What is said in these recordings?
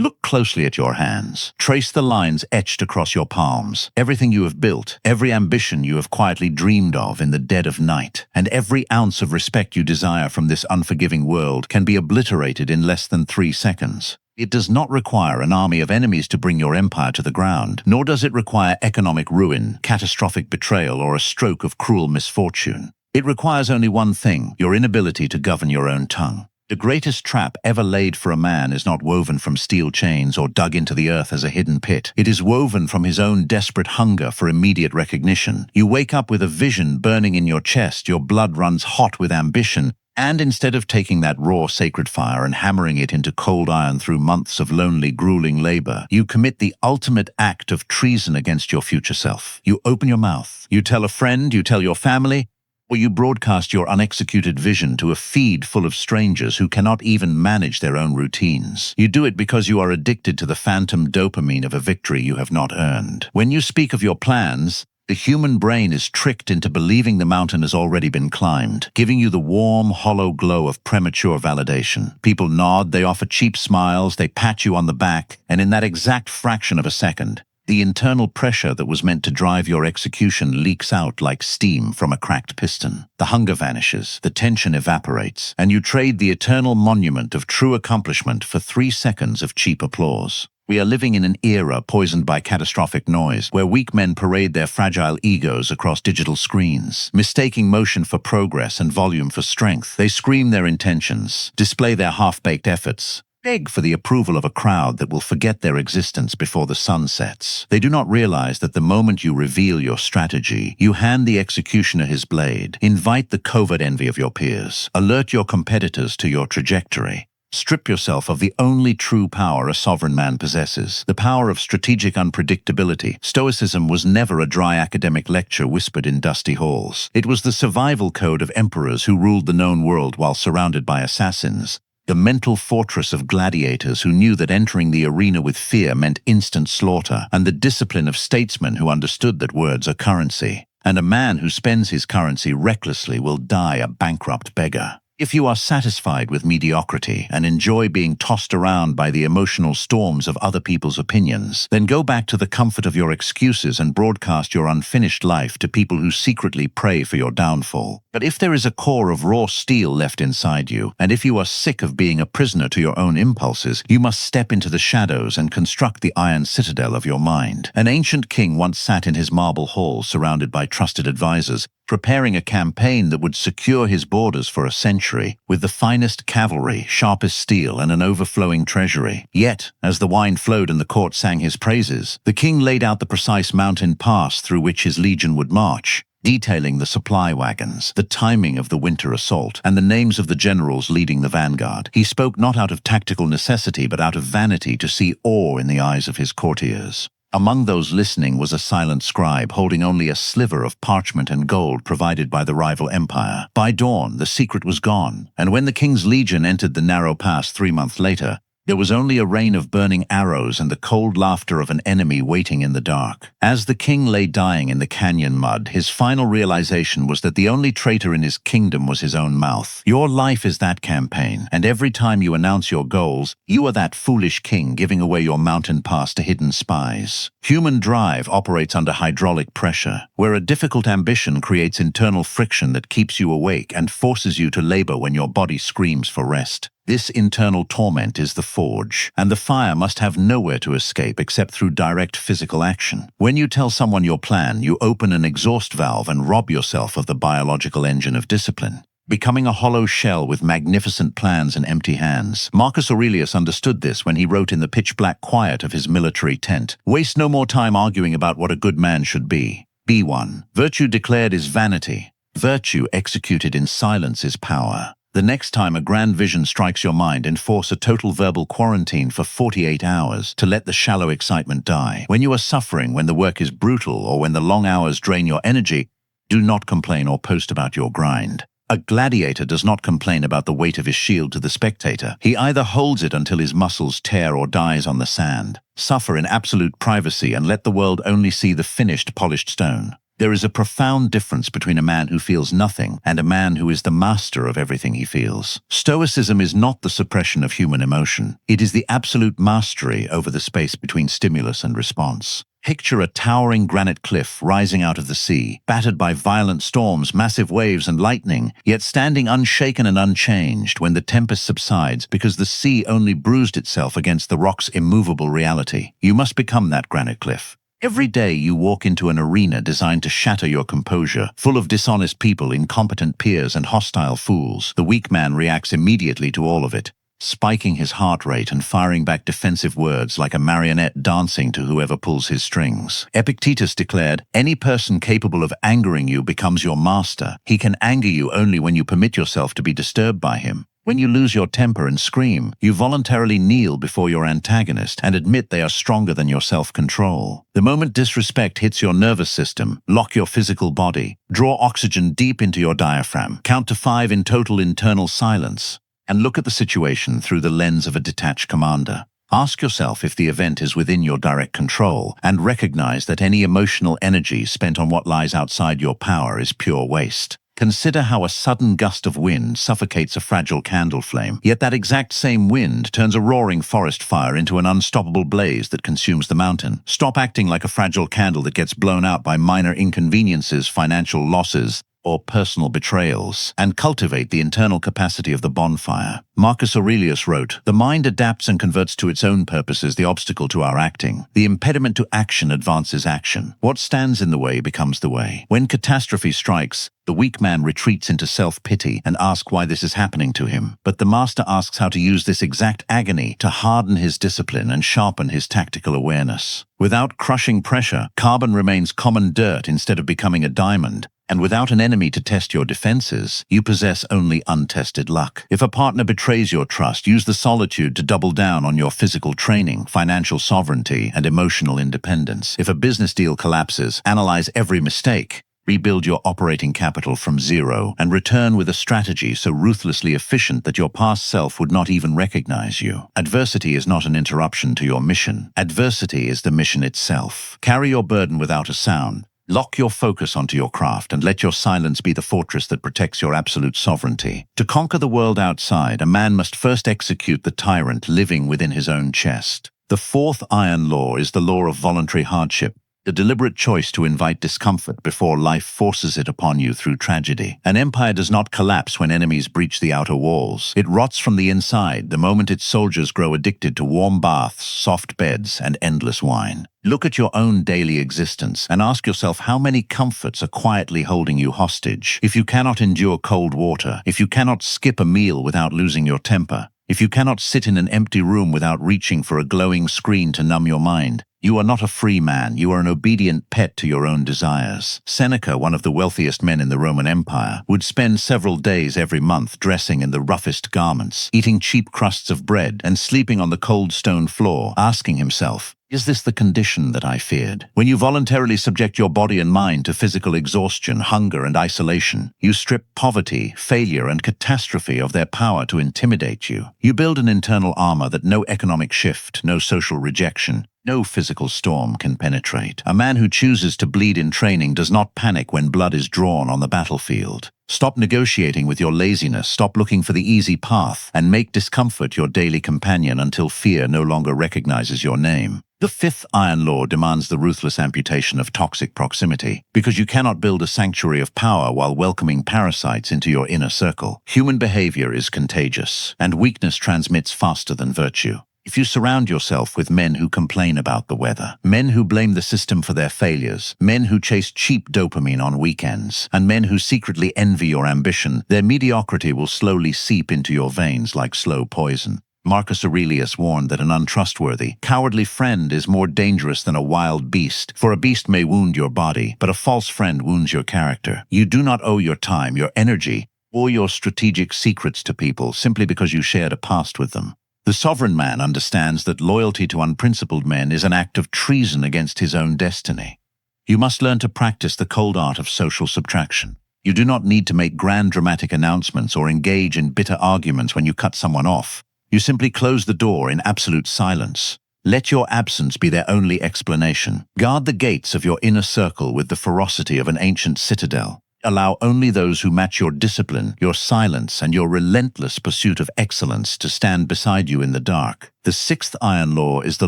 Look closely at your hands. Trace the lines etched across your palms. Everything you have built, every ambition you have quietly dreamed of in the dead of night, and every ounce of respect you desire from this unforgiving world can be obliterated in less than 3 seconds. It does not require an army of enemies to bring your empire to the ground, nor does it require economic ruin, catastrophic betrayal, or a stroke of cruel misfortune. It requires only one thing: your inability to govern your own tongue. The greatest trap ever laid for a man is not woven from steel chains or dug into the earth as a hidden pit. It is woven from his own desperate hunger for immediate recognition. You wake up with a vision burning in your chest, your blood runs hot with ambition, and instead of taking that raw sacred fire and hammering it into cold iron through months of lonely, grueling labor, you commit the ultimate act of treason against your future self. You open your mouth. You tell a friend, you tell your family, or you broadcast your unexecuted vision to a feed full of strangers who cannot even manage their own routines. You do it because you are addicted to the phantom dopamine of a victory you have not earned. When you speak of your plans, the human brain is tricked into believing the mountain has already been climbed, giving you the warm, hollow glow of premature validation. People nod, they offer cheap smiles, they pat you on the back, and in that exact fraction of a second, the internal pressure that was meant to drive your execution leaks out like steam from a cracked piston. The hunger vanishes, the tension evaporates, and you trade the eternal monument of true accomplishment for 3 seconds of cheap applause. We are living in an era poisoned by catastrophic noise, where weak men parade their fragile egos across digital screens. Mistaking motion for progress and volume for strength, they scream their intentions, display their half-baked efforts, beg for the approval of a crowd that will forget their existence before the sun sets. They do not realize that the moment you reveal your strategy, you hand the executioner his blade, invite the covert envy of your peers, alert your competitors to your trajectory. Strip yourself of the only true power a sovereign man possesses, the power of strategic unpredictability. Stoicism was never a dry academic lecture whispered in dusty halls. It was the survival code of emperors who ruled the known world while surrounded by assassins. The mental fortress of gladiators who knew that entering the arena with fear meant instant slaughter, and the discipline of statesmen who understood that words are currency. And a man who spends his currency recklessly will die a bankrupt beggar. If you are satisfied with mediocrity and enjoy being tossed around by the emotional storms of other people's opinions, then go back to the comfort of your excuses and broadcast your unfinished life to people who secretly pray for your downfall. But if there is a core of raw steel left inside you, and if you are sick of being a prisoner to your own impulses, you must step into the shadows and construct the iron citadel of your mind. An ancient king once sat in his marble hall surrounded by trusted advisors, preparing a campaign that would secure his borders for a century, with the finest cavalry, sharpest steel, and an overflowing treasury. Yet, as the wine flowed and the court sang his praises, the king laid out the precise mountain pass through which his legion would march, detailing the supply wagons, the timing of the winter assault, and the names of the generals leading the vanguard. He spoke not out of tactical necessity, but out of vanity to see awe in the eyes of his courtiers. Among those listening was a silent scribe holding only a sliver of parchment and gold provided by the rival empire. By dawn, the secret was gone, and when the king's legion entered the narrow pass 3 months later, there was only a rain of burning arrows and the cold laughter of an enemy waiting in the dark. As the king lay dying in the canyon mud, his final realization was that the only traitor in his kingdom was his own mouth. Your life is that campaign, and every time you announce your goals, you are that foolish king giving away your mountain pass to hidden spies. Human drive operates under hydraulic pressure, where a difficult ambition creates internal friction that keeps you awake and forces you to labor when your body screams for rest. This internal torment is the forge, and the fire must have nowhere to escape except through direct physical action. When you tell someone your plan, you open an exhaust valve and rob yourself of the biological engine of discipline, becoming a hollow shell with magnificent plans and empty hands. Marcus Aurelius understood this when he wrote in the pitch-black quiet of his military tent, "Waste no more time arguing about what a good man should be. Be one. Virtue declared is vanity. Virtue executed in silence is power." The next time a grand vision strikes your mind, enforce a total verbal quarantine for 48 hours to let the shallow excitement die. When you are suffering, when the work is brutal, or when the long hours drain your energy, do not complain or post about your grind. A gladiator does not complain about the weight of his shield to the spectator. He either holds it until his muscles tear or dies on the sand. Suffer in absolute privacy and let the world only see the finished, polished stone. There is a profound difference between a man who feels nothing and a man who is the master of everything he feels. Stoicism is not the suppression of human emotion. It is the absolute mastery over the space between stimulus and response. Picture a towering granite cliff rising out of the sea, battered by violent storms, massive waves, and lightning, yet standing unshaken and unchanged when the tempest subsides because the sea only bruised itself against the rock's immovable reality. You must become that granite cliff. Every day you walk into an arena designed to shatter your composure, full of dishonest people, incompetent peers, and hostile fools. The weak man reacts immediately to all of it, spiking his heart rate and firing back defensive words like a marionette dancing to whoever pulls his strings. Epictetus declared, "Any person capable of angering you becomes your master. He can anger you only when you permit yourself to be disturbed by him. When you lose your temper and scream, you voluntarily kneel before your antagonist and admit they are stronger than your self-control. The moment disrespect hits your nervous system, lock your physical body, draw oxygen deep into your diaphragm, count to 5 in total internal silence, and look at the situation through the lens of a detached commander. Ask yourself if the event is within your direct control, and recognize that any emotional energy spent on what lies outside your power is pure waste. Consider how a sudden gust of wind suffocates a fragile candle flame, yet that exact same wind turns a roaring forest fire into an unstoppable blaze that consumes the mountain. Stop acting like a fragile candle that gets blown out by minor inconveniences, financial losses, or personal betrayals, and cultivate the internal capacity of the bonfire. Marcus Aurelius wrote, "The mind adapts and converts to its own purposes the obstacle to our acting. The impediment to action advances action. What stands in the way becomes the way." When catastrophe strikes, the weak man retreats into self-pity and asks why this is happening to him. But the master asks how to use this exact agony to harden his discipline and sharpen his tactical awareness. Without crushing pressure, carbon remains common dirt instead of becoming a diamond. And without an enemy to test your defenses, you possess only untested luck. If a partner betrays your trust, use the solitude to double down on your physical training, financial sovereignty, and emotional independence. If a business deal collapses, analyze every mistake. Rebuild your operating capital from zero and return with a strategy so ruthlessly efficient that your past self would not even recognize you. Adversity is not an interruption to your mission. Adversity is the mission itself. Carry your burden without a sound. Lock your focus onto your craft and let your silence be the fortress that protects your absolute sovereignty. To conquer the world outside, a man must first execute the tyrant living within his own chest. The fourth iron law is the law of voluntary hardship, the deliberate choice to invite discomfort before life forces it upon you through tragedy. An empire does not collapse when enemies breach the outer walls. It rots from the inside the moment its soldiers grow addicted to warm baths, soft beds, and endless wine. Look at your own daily existence and ask yourself how many comforts are quietly holding you hostage. If you cannot endure cold water, if you cannot skip a meal without losing your temper, if you cannot sit in an empty room without reaching for a glowing screen to numb your mind, you are not a free man, you are an obedient pet to your own desires. Seneca, one of the wealthiest men in the Roman Empire, would spend several days every month dressing in the roughest garments, eating cheap crusts of bread, and sleeping on the cold stone floor, asking himself, "Is this the condition that I feared?" When you voluntarily subject your body and mind to physical exhaustion, hunger, and isolation, you strip poverty, failure, and catastrophe of their power to intimidate you. You build an internal armor that no economic shift, no social rejection, no physical storm can penetrate. A man who chooses to bleed in training does not panic when blood is drawn on the battlefield. Stop negotiating with your laziness, stop looking for the easy path, and make discomfort your daily companion until fear no longer recognizes your name. The fifth iron law demands the ruthless amputation of toxic proximity, because you cannot build a sanctuary of power while welcoming parasites into your inner circle. Human behavior is contagious, and weakness transmits faster than virtue. If you surround yourself with men who complain about the weather, men who blame the system for their failures, men who chase cheap dopamine on weekends, and men who secretly envy your ambition, their mediocrity will slowly seep into your veins like slow poison. Marcus Aurelius warned that an untrustworthy, cowardly friend is more dangerous than a wild beast, for a beast may wound your body, but a false friend wounds your character. You do not owe your time, your energy, or your strategic secrets to people simply because you shared a past with them. The sovereign man understands that loyalty to unprincipled men is an act of treason against his own destiny. You must learn to practice the cold art of social subtraction. You do not need to make grand dramatic announcements or engage in bitter arguments when you cut someone off. You simply close the door in absolute silence. Let your absence be their only explanation. Guard the gates of your inner circle with the ferocity of an ancient citadel. Allow only those who match your discipline, your silence, and your relentless pursuit of excellence to stand beside you in the dark. The sixth iron law is the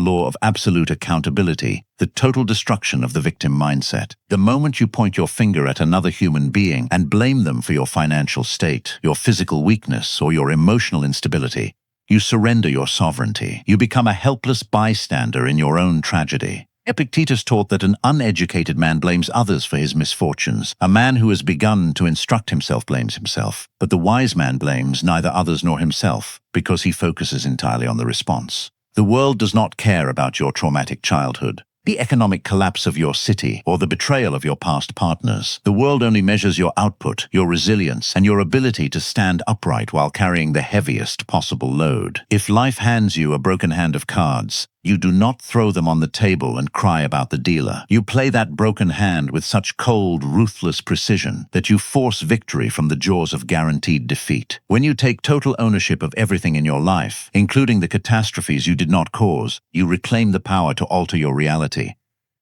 law of absolute accountability, the total destruction of the victim mindset. The moment you point your finger at another human being and blame them for your financial state, your physical weakness, or your emotional instability, you surrender your sovereignty. You become a helpless bystander in your own tragedy. Epictetus taught that an uneducated man blames others for his misfortunes. A man who has begun to instruct himself blames himself. But the wise man blames neither others nor himself, because he focuses entirely on the response. The world does not care about your traumatic childhood, the economic collapse of your city, or the betrayal of your past partners. The world only measures your output, your resilience, and your ability to stand upright while carrying the heaviest possible load. If life hands you a broken hand of cards, you do not throw them on the table and cry about the dealer. You play that broken hand with such cold, ruthless precision that you force victory from the jaws of guaranteed defeat. When you take total ownership of everything in your life, including the catastrophes you did not cause, you reclaim the power to alter your reality.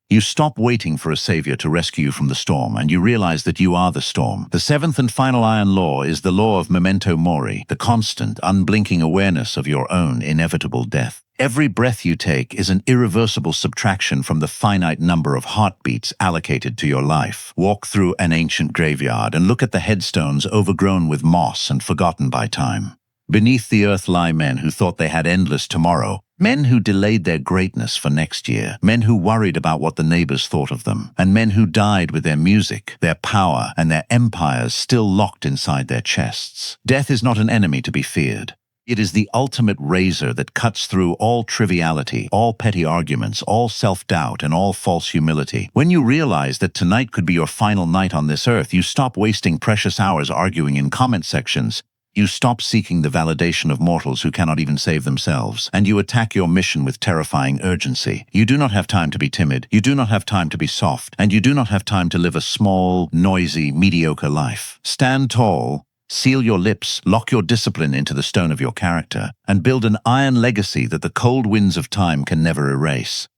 You stop waiting for a savior to rescue you from the storm, and you realize that you are the storm. The seventh and final iron law is the law of Memento Mori, the constant, unblinking awareness of your own inevitable death. Every breath you take is an irreversible subtraction from the finite number of heartbeats allocated to your life. Walk through an ancient graveyard and look at the headstones overgrown with moss and forgotten by time. Beneath the earth lie men who thought they had endless tomorrow, men who delayed their greatness for next year, men who worried about what the neighbors thought of them, and men who died with their music, their power, and their empires still locked inside their chests. Death is not an enemy to be feared. It is the ultimate razor that cuts through all triviality, all petty arguments, all self-doubt, and all false humility. When you realize that tonight could be your final night on this earth, you stop wasting precious hours arguing in comment sections. You stop seeking the validation of mortals who cannot even save themselves, and you attack your mission with terrifying urgency. You do not have time to be timid, you do not have time to be soft, and you do not have time to live a small, noisy, mediocre life. Stand tall, seal your lips, lock your discipline into the stone of your character, and build an iron legacy that the cold winds of time can never erase.